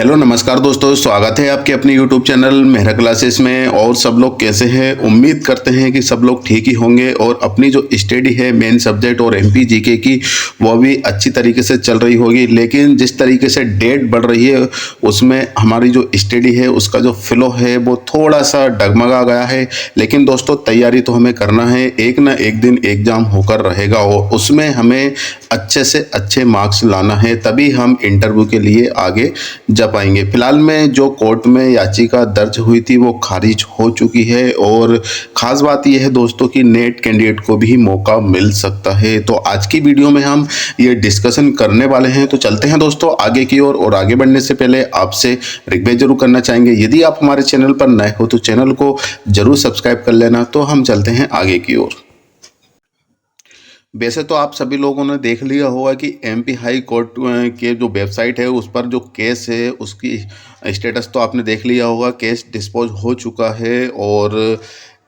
Hello नमस्कार दोस्तों, स्वागत है आपके अपने यूट्यूब चैनल मेहरा क्लासेस में। और सब लोग कैसे हैं? उम्मीद करते हैं कि सब लोग ठीक ही होंगे और अपनी जो स्टडी है मेन सब्जेक्ट और एमपी जीके की वो भी अच्छी तरीके से चल रही होगी। लेकिन जिस तरीके से डेट बढ़ रही है उसमें हमारी जो स्टडी है उसका जो फ्लो है वो थोड़ा सा डगमगा गया है। लेकिन दोस्तों तैयारी तो हमें करना है, एक ना एक दिन एग्ज़ाम होकर रहेगा और उसमें हमें अच्छे से अच्छे मार्क्स लाना है, तभी हम इंटरव्यू के लिए आगे जा पाएंगे। फिलहाल में जो कोर्ट में याचिका दर्ज हुई थी वो खारिज हो चुकी है और ख़ास बात यह है दोस्तों कि नेट कैंडिडेट को भी मौका मिल सकता है। तो आज की वीडियो में हम ये डिस्कशन करने वाले हैं। तो चलते हैं दोस्तों आगे की ओर। और आगे बढ़ने से पहले आपसे रिक्वेस्ट जरूर करना चाहेंगे, यदि आप हमारे चैनल पर नए हो तो चैनल को जरूर सब्सक्राइब कर लेना। तो हम चलते हैं आगे की ओर। वैसे तो आप सभी लोगों ने देख लिया होगा कि एमपी हाई कोर्ट के जो वेबसाइट है उस पर जो केस है उसकी स्टेटस तो आपने देख लिया होगा। केस डिस्पोज हो चुका है और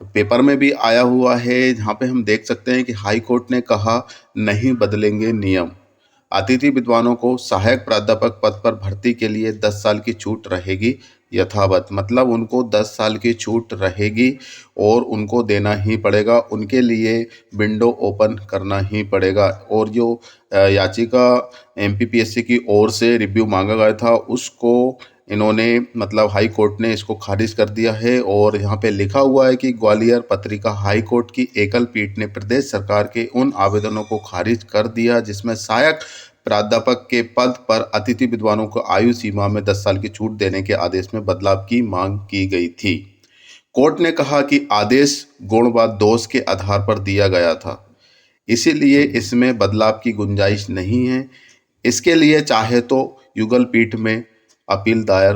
पेपर में भी आया हुआ है, जहाँ पे हम देख सकते हैं कि हाई कोर्ट ने कहा नहीं बदलेंगे नियम। अतिथि विद्वानों को सहायक प्राध्यापक पद पर भर्ती के लिए 10 साल की छूट रहेगी यथावत। मतलब उनको 10 साल की छूट रहेगी और उनको देना ही पड़ेगा, उनके लिए विंडो ओपन करना ही पड़ेगा। और जो याचिका एमपीपीएससी की ओर से रिव्यू मांगा गया था उसको इन्होंने मतलब हाई कोर्ट ने इसको खारिज कर दिया है। और यहाँ पे लिखा हुआ है कि ग्वालियर पत्रिका हाई कोर्ट की एकल पीठ ने प्रदेश सरकार के उन आवेदनों को खारिज कर दिया जिसमें सहायक प्राध्यापक के पद पर अतिथि विद्वानों को आयु सीमा में 10 साल की छूट देने के आदेश में बदलाव की मांग की गई थी। कोर्ट ने कहा कि आदेश गुण व दोष के आधार पर दिया गया था, इसीलिए इसमें बदलाव की गुंजाइश नहीं है। इसके लिए चाहे तो युगल पीठ में अपील दायर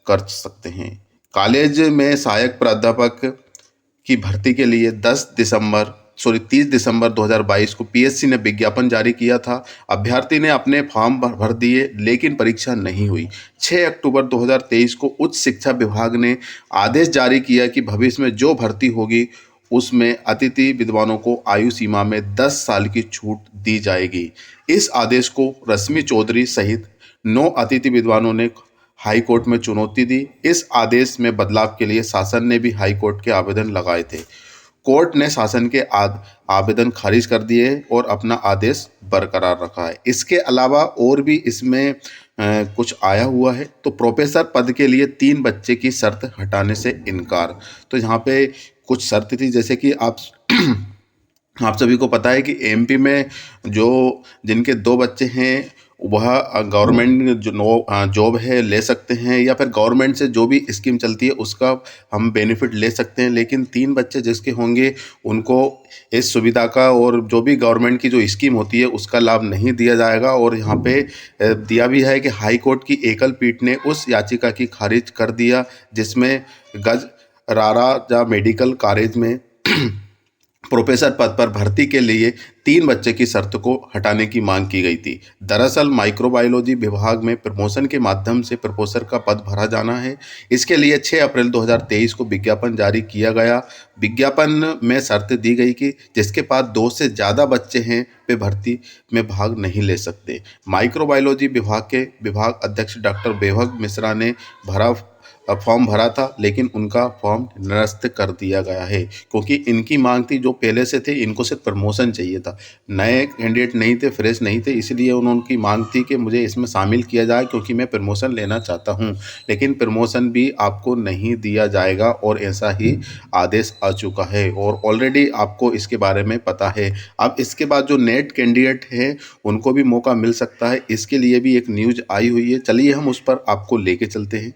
कर सकते हैं। कॉलेज में सहायक प्राध्यापक की भर्ती के लिए 30 दिसंबर 2022 को पीएससी ने विज्ञापन जारी किया था। अभ्यर्थी ने अपने फॉर्म भर दिए लेकिन परीक्षा नहीं हुई। 6 अक्टूबर 2023 को उच्च शिक्षा विभाग ने आदेश जारी किया कि भविष्य में जो भर्ती होगी उसमें अतिथि विद्वानों को आयु सीमा में 10 साल की छूट दी जाएगी। इस आदेश को रश्मि चौधरी सहित 9 अतिथि विद्वानों ने हाई कोर्ट में चुनौती दी। इस आदेश में बदलाव के लिए शासन ने भी हाई कोर्ट के आवेदन लगाए थे। कोर्ट ने शासन के आवेदन खारिज कर दिए और अपना आदेश बरकरार रखा है। इसके अलावा और भी इसमें कुछ आया हुआ है। तो प्रोफेसर पद के लिए 3 बच्चे की शर्त हटाने से इनकार। तो यहाँ पे कुछ शर्त थी, जैसे कि आप सभी को पता है कि एमपी में जो जिनके 2 बच्चे हैं वह गवर्नमेंट जो जॉब है ले सकते हैं, या फिर गवर्नमेंट से जो भी स्कीम चलती है उसका हम बेनिफिट ले सकते हैं। लेकिन 3 बच्चे जिसके होंगे उनको इस सुविधा का और जो भी गवर्नमेंट की जो स्कीम होती है उसका लाभ नहीं दिया जाएगा। और यहाँ पे दिया भी है कि हाई कोर्ट की एकल पीठ ने उस याचिका की खारिज कर दिया जिसमें गज रारा मेडिकल कॉलेज में प्रोफेसर पद पर भर्ती के लिए 3 बच्चे की शर्त को हटाने की मांग की गई थी। दरअसल माइक्रोबायोलॉजी विभाग में प्रमोशन के माध्यम से प्रोफेसर का पद भरा जाना है। इसके लिए 6 अप्रैल 2023 को विज्ञापन जारी किया गया। विज्ञापन में शर्त दी गई कि जिसके पास 2 से ज़्यादा बच्चे हैं वे भर्ती में भाग नहीं ले सकते। माइक्रोबायोलॉजी विभाग के विभाग अध्यक्ष डॉक्टर वैभव मिश्रा ने फॉर्म भरा था, लेकिन उनका फॉर्म निरस्त कर दिया गया है क्योंकि इनकी मांग थी, जो पहले से थे इनको सिर्फ प्रमोशन चाहिए था, नए कैंडिडेट नहीं थे, फ्रेश नहीं थे। इसलिए उनकी मांग थी कि मुझे इसमें शामिल किया जाए क्योंकि मैं प्रमोशन लेना चाहता हूं। लेकिन प्रमोशन भी आपको नहीं दिया जाएगा और ऐसा ही आदेश आ चुका है और ऑलरेडी आपको इसके बारे में पता है। अब इसके बाद जो नेट कैंडिडेट हैं उनको भी मौका मिल सकता है, इसके लिए भी एक न्यूज़ आई हुई है। चलिए हम उस पर आपको लेके चलते हैं।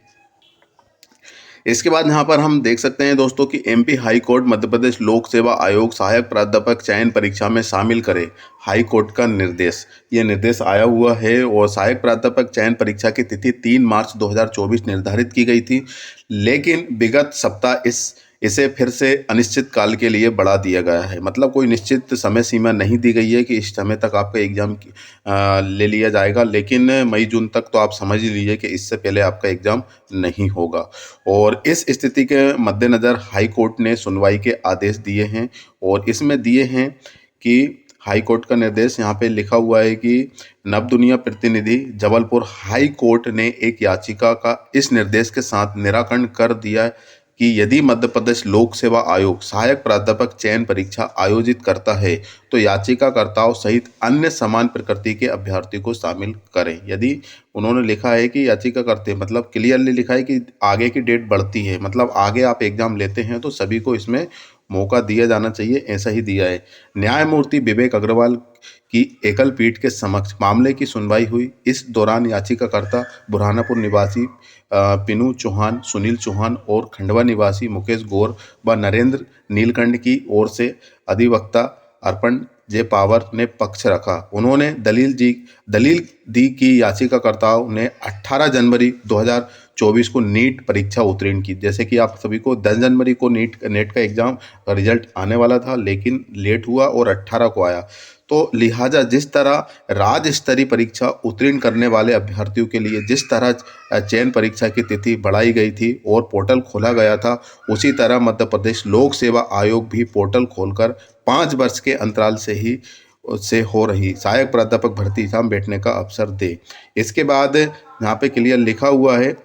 इसके बाद यहाँ पर हम देख सकते हैं दोस्तों कि MP high court Madhya Pradesh लोक सेवा आयोग सहायक प्राध्यापक चयन परीक्षा में शामिल करे, हाई कोर्ट का निर्देश। ये निर्देश आया हुआ है और सहायक प्राध्यापक चयन परीक्षा की तिथि 3 मार्च 2024 निर्धारित की गई थी, लेकिन विगत सप्ताह इसे फिर से अनिश्चित काल के लिए बढ़ा दिया गया है। मतलब कोई निश्चित समय सीमा नहीं दी गई है कि इस समय तक आपका एग्ज़ाम ले लिया जाएगा, लेकिन मई जून तक तो आप समझ ही लीजिए कि इससे पहले आपका एग्ज़ाम नहीं होगा। और इस स्थिति के मद्देनज़र हाई कोर्ट ने सुनवाई के आदेश दिए हैं और इसमें दिए हैं कि हाई कोर्ट का निर्देश यहाँ पे लिखा हुआ है कि नवदुनिया प्रतिनिधि जबलपुर हाई कोर्ट ने एक याचिका का इस निर्देश के साथ निराकरण कर दिया कि यदि मध्य प्रदेश लोक सेवा आयोग सहायक प्राध्यापक चयन परीक्षा आयोजित करता है तो याचिकाकर्ताओं सहित अन्य समान प्रकृति के अभ्यर्थी को शामिल करें। यदि उन्होंने लिखा है कि याचिकाकर्ता मतलब क्लियरली लिखा है कि आगे की डेट बढ़ती है, मतलब आगे आप एग्जाम लेते हैं तो सभी को इसमें मौका दिया जाना चाहिए, ऐसा ही दिया है। न्यायमूर्ति विवेक अग्रवाल की एकल पीठ के समक्ष मामले की सुनवाई हुई। इस दौरान याचिकाकर्ता बुरहानपुर निवासी पिनू चौहान, सुनील चौहान और खंडवा निवासी मुकेश गौर व नरेंद्र नीलकंठ की ओर से अधिवक्ता अर्पण जे पावर ने पक्ष रखा। उन्होंने दलील दी कि याचिकाकर्ताओं ने 18 जनवरी 2024 को नीट परीक्षा उत्तीर्ण की। जैसे कि आप सभी को 10 जनवरी को नेट का एग्जाम रिजल्ट आने वाला था, लेकिन लेट हुआ और 18 को आया। तो लिहाजा जिस तरह राज्य स्तरीय परीक्षा उत्तीर्ण करने वाले अभ्यर्थियों के लिए जिस तरह चयन परीक्षा की तिथि बढ़ाई गई थी और पोर्टल खोला गया था, उसी तरह मध्य प्रदेश लोक सेवा आयोग भी पोर्टल खोलकर 5 वर्ष के अंतराल से हो रही सहायक प्राध्यापक भर्ती एग्जाम बैठने का अवसर दे। इसके बाद यहाँ पे क्लियर लिखा हुआ है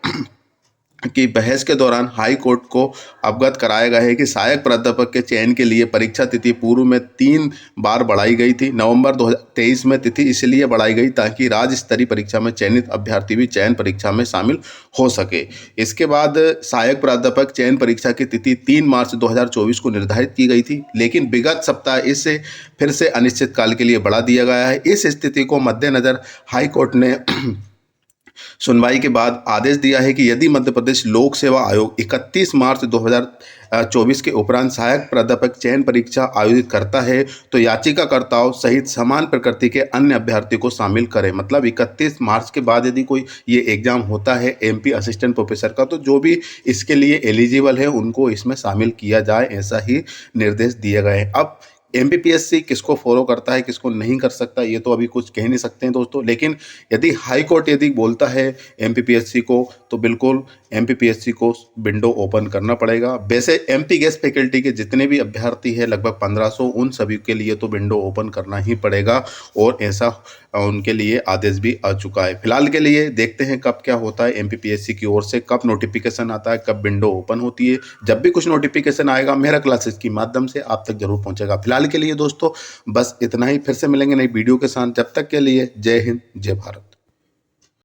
कि बहस के दौरान हाई कोर्ट को अवगत कराया गया है कि सहायक प्राध्यापक के चयन के लिए परीक्षा तिथि पूर्व में 3 बार बढ़ाई गई थी। नवंबर 2023 में तिथि इसलिए बढ़ाई गई ताकि राज्य स्तरीय परीक्षा में चयनित अभ्यर्थी भी चयन परीक्षा में शामिल हो सके। इसके बाद सहायक प्राध्यापक चयन परीक्षा की तिथि 3 मार्च 2024 को निर्धारित की गई थी, लेकिन विगत सप्ताह इसे फिर से अनिश्चितकाल के लिए बढ़ा दिया गया है। इस स्थिति को मद्देनजर हाई कोर्ट ने सुनवाई के बाद आदेश दिया है कि यदि मध्य प्रदेश लोक सेवा आयोग 31 मार्च 2024 के उपरांत सहायक प्राध्यापक चयन परीक्षा आयोजित करता है तो याचिकाकर्ताओं सहित समान प्रकृति के अन्य अभ्यर्थी को शामिल करें। मतलब 31 मार्च के बाद यदि कोई ये एग्जाम होता है एमपी असिस्टेंट प्रोफेसर का, तो जो भी इसके लिए एलिजिबल है उनको इसमें शामिल किया जाए, ऐसा ही निर्देश दिए गए हैं। अब एमपीपीएससी किसको फॉलो करता है किसको नहीं कर सकता ये तो अभी कुछ कह नहीं सकते हैं दोस्तों, लेकिन यदि हाई कोर्ट यदि बोलता है एमपीपीएससी को तो बिल्कुल एमपीपीएससी को विंडो ओपन करना पड़ेगा। वैसे एमपी गेस्ट फैकल्टी के जितने भी अभ्यर्थी हैं लगभग 1500, उन सभी के लिए तो विंडो ओपन करना ही पड़ेगा और ऐसा उनके लिए आदेश भी आ चुका है। फिलहाल के लिए देखते हैं कब क्या होता है, एमपीपीएससी की ओर से कब नोटिफिकेशन आता है, कब विंडो ओपन होती है। जब भी कुछ नोटिफिकेशन आएगा मेरा क्लासेस के माध्यम से आप तक जरूर पहुंचेगा। फिलहाल के लिए दोस्तों बस इतना ही, फिर से मिलेंगे नई वीडियो के साथ। जब तक के लिए जय हिंद जय भारत।